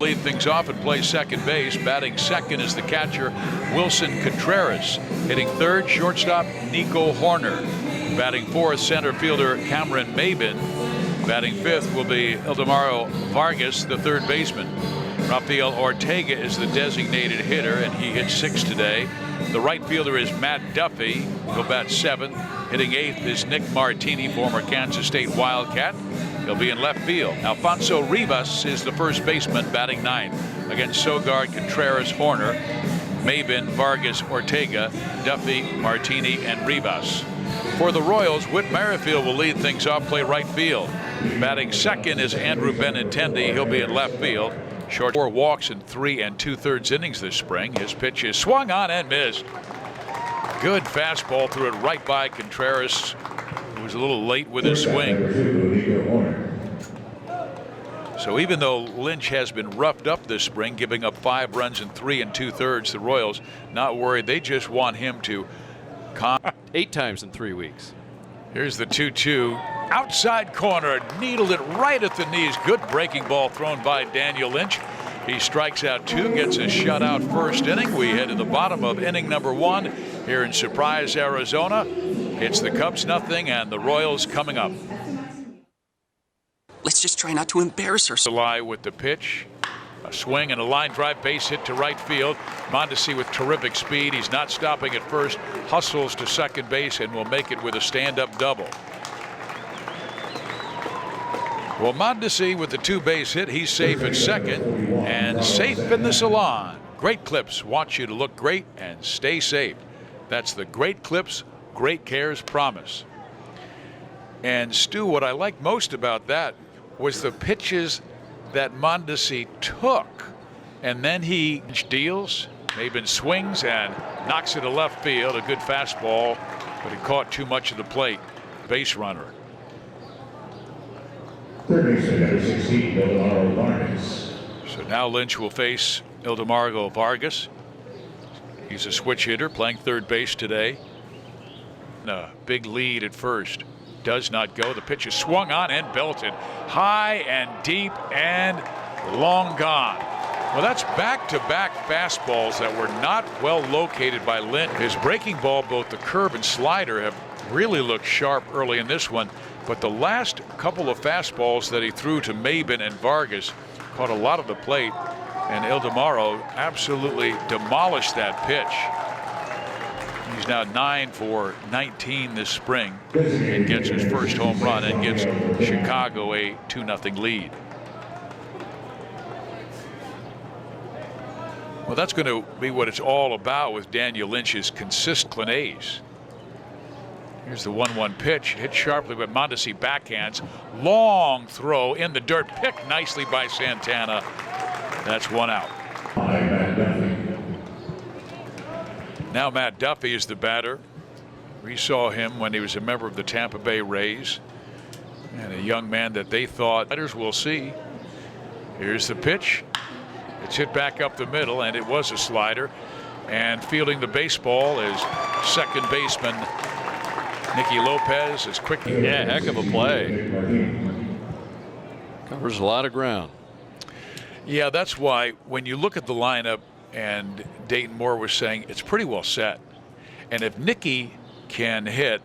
lead things off and play second base. Batting second is the catcher, Wilson Contreras. Hitting third, shortstop, Nico Horner. Batting fourth, center fielder, Cameron Maben. Batting fifth will be Ildemaro Vargas, the third baseman. Rafael Ortega is the designated hitter, and he hit sixth today. The right fielder is Matt Duffy. He'll bat seventh. Hitting eighth is Nick Martini, former Kansas State Wildcat. He'll be in left field. Alfonso Rivas is the first baseman, batting ninth. Against Sogard, Contreras, Horner, Maben, Vargas, Ortega, Duffy, Martini, and Rivas. For the Royals, Whit Merrifield will lead things off, play right field. Batting second is Andrew Benintendi. He'll be in left field. Short 4 walks in 3 2/3 innings this spring. His pitch is swung on and missed. Good fastball, threw it right by Contreras, who was a little late with his swing. So even though Lynch has been roughed up this spring, giving up 5 runs in 3 2/3, the Royals not worried. They just want him to 8 times in 3 weeks. Here's the 2-2. Outside corner, needled it right at the knees. Good breaking ball thrown by Daniel Lynch. He strikes out 2, gets a shutout first inning. We head to the bottom of inning number 1 here in Surprise, Arizona. It's the Cubs nothing and the Royals coming up. Let's just try not to embarrass ourselves. July with the pitch. A swing and a line drive, base hit to right field. Mondesi with terrific speed. He's not stopping at first. Hustles to second base and will make it with a stand-up double. Well, Mondesi with the 2-base hit. He's safe at second and safe in the salon. Great Clips wants you to look great and stay safe. That's the Great Clips, Great Cares promise. And Stu, what I like most about that was the pitches that Mondesi took, and then he deals, Maben swings and knocks it to left field. A good fastball, but he caught too much of the plate. Base runner. Third baseman, number 16, Ildemaro Vargas. So now Lynch will face Ildemaro Vargas. He's a switch hitter playing third base today. A big lead at first. Does not go. The pitch is swung on and belted high and deep and long gone. Well, that's back-to-back fastballs that were not well located by Lynch. His breaking ball, both the curve and slider, have really looked sharp early in this one, but the last couple of fastballs that he threw to Maben and Vargas caught a lot of the plate, and Ildemaro absolutely demolished that pitch. He's now 9 for 19 this spring and gets his first home run and gives Chicago a 2-0 lead. Well, that's going to be what it's all about with Daniel Lynch's consistent A's. Here's the 1-1 pitch, hit sharply by Mondesi, backhands, long throw in the dirt, picked nicely by Santana. That's 1 out. Now Matt Duffy is the batter. We saw him when he was a member of the Tampa Bay Rays, and a young man that they thought batters will see. Here's the pitch. It's hit back up the middle, and it was a slider. And fielding the baseball is second baseman Nicky Lopez. Is quick. Yeah, heck of a play. Covers a lot of ground. Yeah, that's why when you look at the lineup, and Dayton Moore was saying it's pretty well set. And if Nicky can hit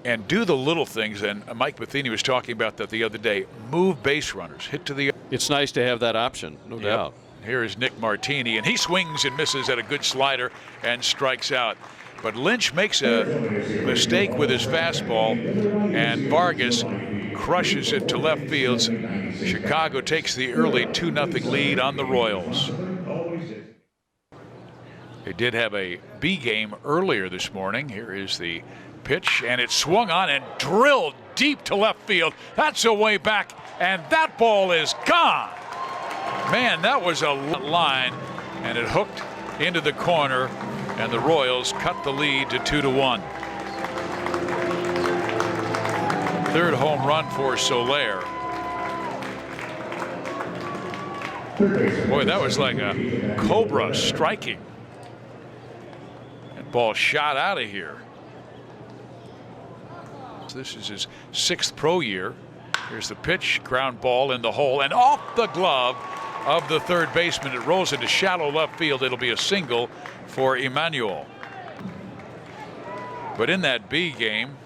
and do the little things, and Mike Matheny was talking about that the other day, move base runners, hit to the. It's nice to have that option, no doubt. Here is Nick Martini, and he swings and misses at a good slider and strikes out. But Lynch makes a mistake with his fastball, and Vargas crushes it to left field. Chicago takes the early 2-0 lead on the Royals. They did have a B game earlier this morning. Here is the pitch, and it swung on and drilled deep to left field. That's a way back, and that ball is gone. Man, that was a line, and it hooked into the corner, and the Royals cut the lead to 2-1. Third home run for Soler. Boy, that was like a cobra striking. That ball shot out of here. This is his 6th pro year. Here's the pitch, ground ball in the hole and off the glove of the third baseman. It rolls into shallow left field. It'll be a single for Emmanuel. But in that B game,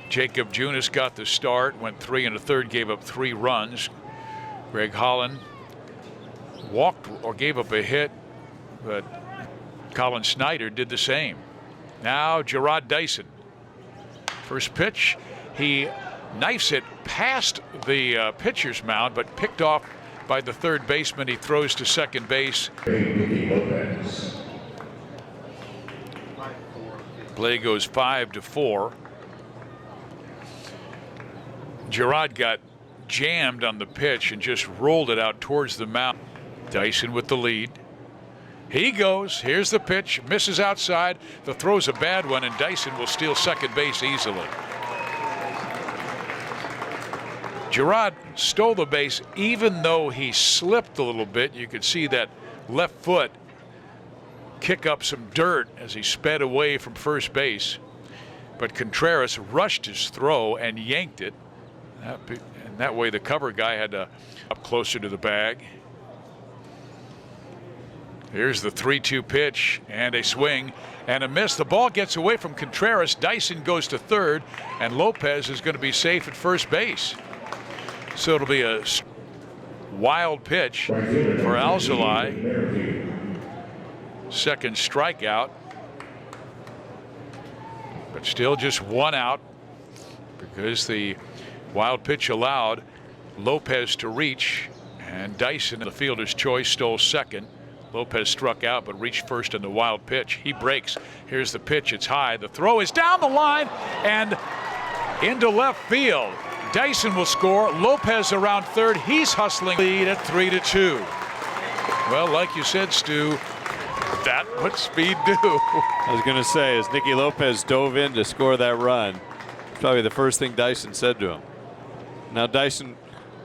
Jacob Junis got the start, went 3 1/3, gave up 3 runs. Greg Holland walked or gave up a hit, but Colin Snyder did the same. Now Gerard Dyson. First pitch, he knifes it past the pitcher's mound, but picked off by the third baseman. He throws to second base. Play goes 5-4. Gerard got jammed on the pitch and just rolled it out towards the mound. Dyson with the lead. He goes. Here's the pitch. Misses outside. The throw's a bad one, and Dyson will steal second base easily. Gerard stole the base even though he slipped a little bit. You could see that left foot kick up some dirt as he sped away from first base. But Contreras rushed his throw and yanked it. And that way the cover guy had to up closer to the bag. Here's the 3-2 pitch, and a swing and a miss. The ball gets away from Contreras. Dyson goes to third, and Lopez is going to be safe at first base. So it'll be a wild pitch for Alzolay. Second strikeout, but still just 1 out because the wild pitch allowed Lopez to reach, and Dyson, the fielder's choice, stole second. Lopez struck out but reached first in the wild pitch. He breaks. Here's the pitch. It's high. The throw is down the line and into left field. Dyson will score. Lopez around third. He's hustling. Lead at 3-2. Well, like you said, Stu, that what speed do. I was going to say, as Nicky Lopez dove in to score that run, probably the first thing Dyson said to him. Now Dyson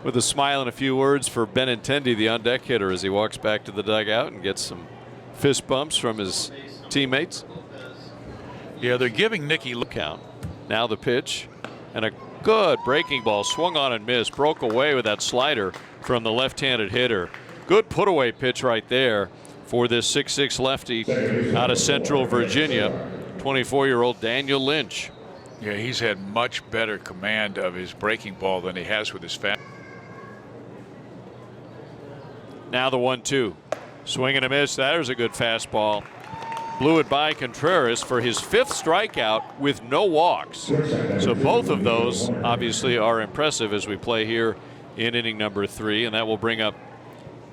with a smile and a few words for Benintendi, the on-deck hitter, as he walks back to the dugout and gets some fist bumps from his teammates. Yeah, they're giving Nicky count. Now the pitch, and a good breaking ball, swung on and missed, broke away with that slider from the left-handed hitter. Good put-away pitch right there for this 6'6" lefty out of Central Virginia, 24-year-old Daniel Lynch. Yeah, he's had much better command of his breaking ball than he has with his fast. Now the 1-2. Swing and a miss. That is a good fastball. Blew it by Contreras for his 5th strikeout with no walks. So both of those obviously are impressive as we play here in inning number 3, and that will bring up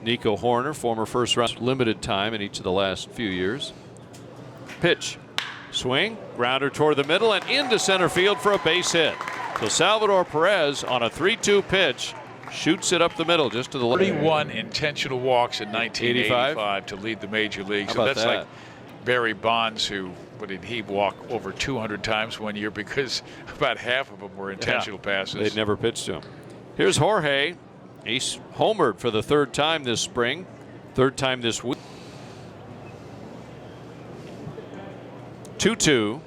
Nico Horner, former first-round, limited time in each of the last few years. Pitch. Swing. Grounder toward the middle and into center field for a base hit. So Salvador Perez on a 3-2 pitch shoots it up the middle just to the left. 31 intentional walks in 1985 to lead the major leagues. So that's like Barry Bonds, who, what did he walk over 200 times one year because about half of them were intentional passes. They'd never pitched to him. Here's Jorge. He's homered for the 3rd time this spring, 3rd time this week. 2-2.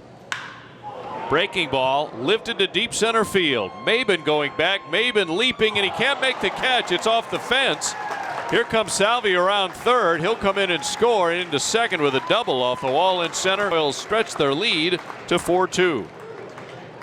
Breaking ball lifted to deep center field. Maben going back. Maben leaping, and he can't make the catch. It's off the fence. Here comes Salvi around third. He'll come in and score into second with a double off the wall in center. They'll stretch their lead to 4-2.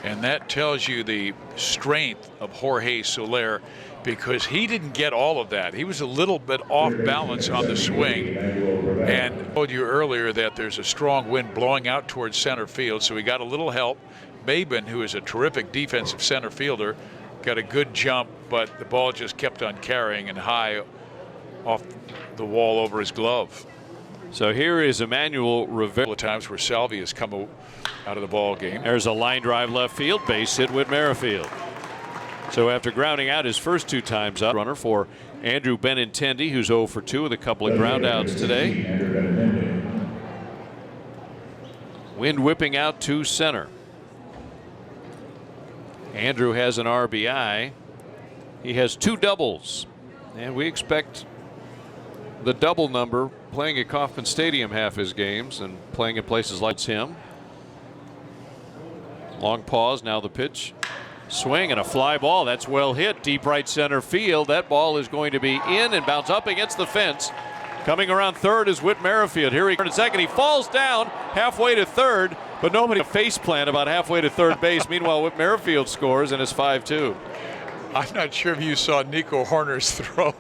And that tells you the strength of Jorge Soler, because he didn't get all of that. He was a little bit off balance on the swing. And I told you earlier that there's a strong wind blowing out towards center field, so he got a little help. Maben, who is a terrific defensive center fielder, got a good jump, but the ball just kept on carrying and high off the wall over his glove. So here is Emmanuel Rivera. A couple of times where Salvi has come out of the ball game. There's a line drive left field, base hit Whit Merrifield. So after grounding out his first 2 times up, runner for Andrew Benintendi, who's 0 for 2 with a couple of ground outs today. Wind whipping out to center. Andrew has an RBI. He has 2 doubles, and we expect the double number playing at Kauffman Stadium half his games and playing in places like him. Long pause. Now the pitch. Swing and a fly ball. That's well hit. Deep right center field. That ball is going to be in and bounce up against the fence. Coming around third is Whit Merrifield. Here he comes in second. He falls down halfway to third, but nobody face plant about halfway to third base. Meanwhile, Whit Merrifield scores and it's 5-2. I'm not sure if you saw Nico Horner's throw,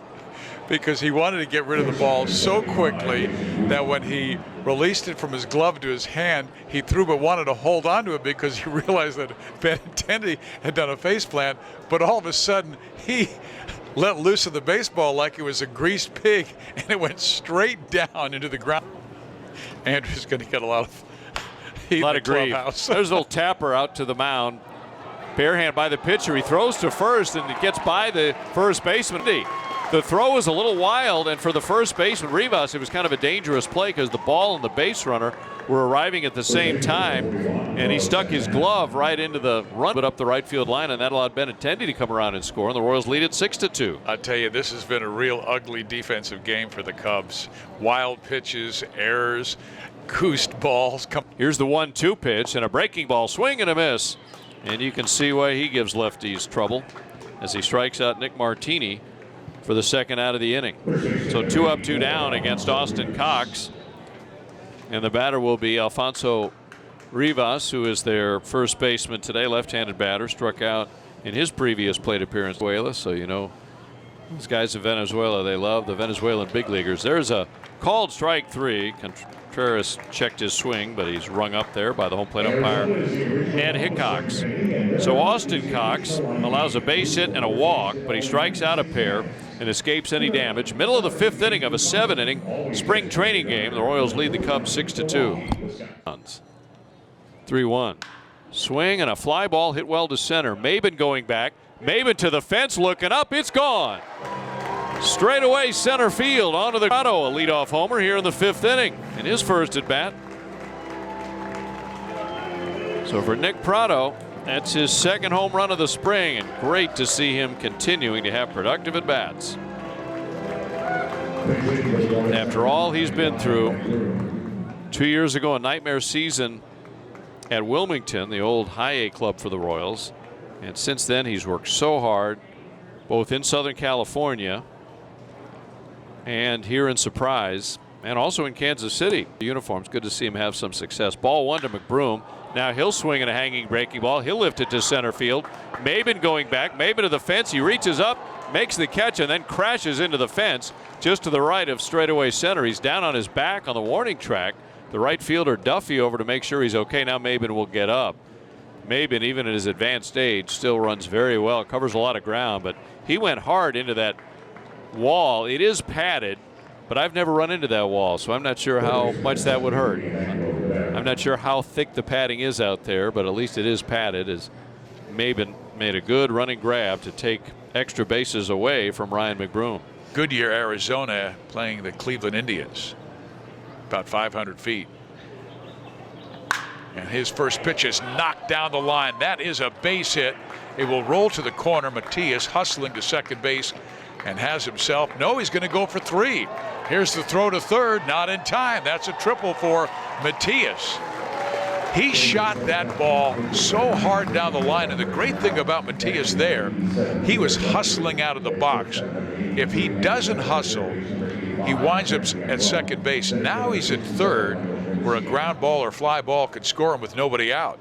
because he wanted to get rid of the ball so quickly that when he released it from his glove to his hand, he threw but wanted to hold on to it because he realized that Benintendi had done a face plant, but all of a sudden he let loose of the baseball like it was a greased pig, and it went straight down into the ground. Andrew's going to get a lot of heat in the clubhouse. There's a little tapper out to the mound. Bare hand by the pitcher. He throws to first, and it gets by the first baseman. The throw was a little wild, and for the first baseman, Rivas, it was kind of a dangerous play because the ball and the base runner were arriving at the same time, and he stuck his glove right into the run, but up the right field line, and that allowed Benintendi to come around and score, and the Royals lead it 6-2. I tell you, this has been a real ugly defensive game for the Cubs. Wild pitches, errors, goosed balls. Here's the 1-2 pitch, and a breaking ball, swing and a miss, and you can see why he gives lefties trouble as he strikes out Nick Martini for the second out of the inning. So 2 up, 2 down against Austin Cox. And the batter will be Alfonso Rivas, who is their first baseman today, left-handed batter, struck out in his previous plate appearance in Venezuela. So you know, these guys in Venezuela, they love the Venezuelan big leaguers. There's a called strike 3. Contreras checked his swing, but he's rung up there by the home plate umpire, Ed Hickox. So Austin Cox allows a base hit and a walk, but he strikes out a pair and escapes any damage. Middle of the 5th inning of a 7-inning spring training game. The Royals lead the Cubs 6-2. 3-1. Swing and a fly ball hit well to center. Maben going back. Maben to the fence, looking up. It's gone. Straight away center field onto the Pratto, a leadoff homer here in the 5th inning in his first at bat. So for Nick Pratto, that's his second home run of the spring, and great to see him continuing to have productive at bats. After all he's been through, 2 years ago a nightmare season at Wilmington, the old high A club for the Royals, and since then he's worked so hard both in Southern California and here in Surprise, and also in Kansas City. The uniforms, good to see him have some success. Ball 1 to McBroom. Now he'll swing at a hanging breaking ball. He'll lift it to center field. Maben going back. Maben to the fence. He reaches up, makes the catch, and then crashes into the fence just to the right of straightaway center. He's down on his back on the warning track. The right fielder Duffy over to make sure he's okay. Now Maben will get up. Maben, even at his advanced age, still runs very well. Covers a lot of ground, but he went hard into that wall. It is padded, but I've never run into that wall, so I'm not sure how much that would hurt. I'm not sure how thick the padding is out there, but at least it is padded, as Maben made a good running grab to take extra bases away from Ryan McBroom. Goodyear, Arizona, playing the Cleveland Indians, about 500 feet. And his first pitch is knocked down the line. That is a base hit. It will roll to the corner. Matias hustling to second base and has himself, no, he's going to go for 3. Here's the throw to third, not in time. That's a triple for Matias. He shot that ball so hard down the line, and the great thing about Matias there, he was hustling out of the box. If he doesn't hustle, he winds up at second base. Now he's at third, where a ground ball or fly ball could score him with nobody out.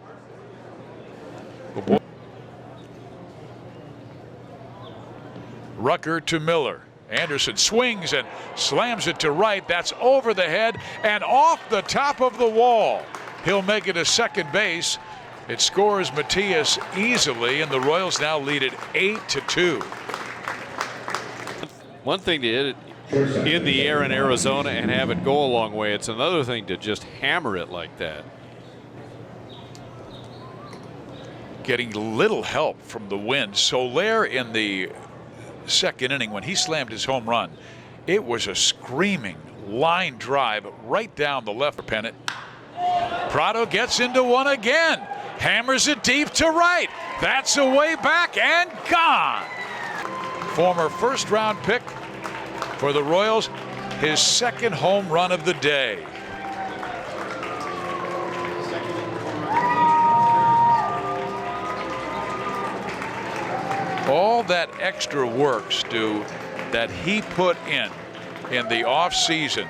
Rucker to Miller. Anderson swings and slams it to right. That's over the head and off the top of the wall. He'll make it to second base. It scores Matias easily, and the Royals now lead it 8-2. One thing to hit it in the air in Arizona and have it go a long way. It's another thing to just hammer it like that. Getting little help from the wind. Soler in the second inning, when he slammed his home run, it was a screaming line drive right down the left pennant. Pratto gets into one again, hammers it deep to right. That's a way back and gone. Former first-round pick for the Royals, his second home run of the day. that extra work, Stu, that he put in the off season.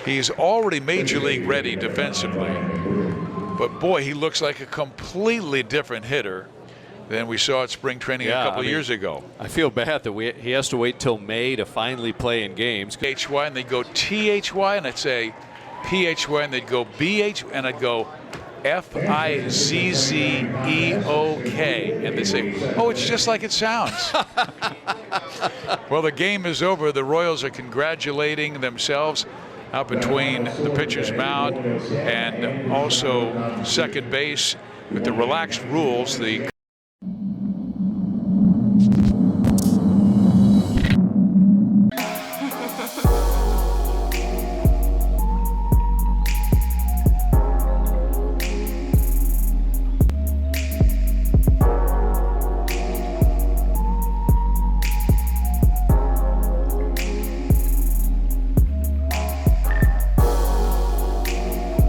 He's already major league ready defensively, but boy, he looks like a completely different hitter than we saw at spring training a couple years ago. I feel bad that he has to wait till May to finally play in games. HY, and they'd go THY, and I'd say PHY, and they'd go BH, and I'd go FIZZEOK, and they'd say, oh, it's just like it sounds. Well, the game is over. The Royals are congratulating themselves out between the pitcher's mound and also second base. With the relaxed rules, the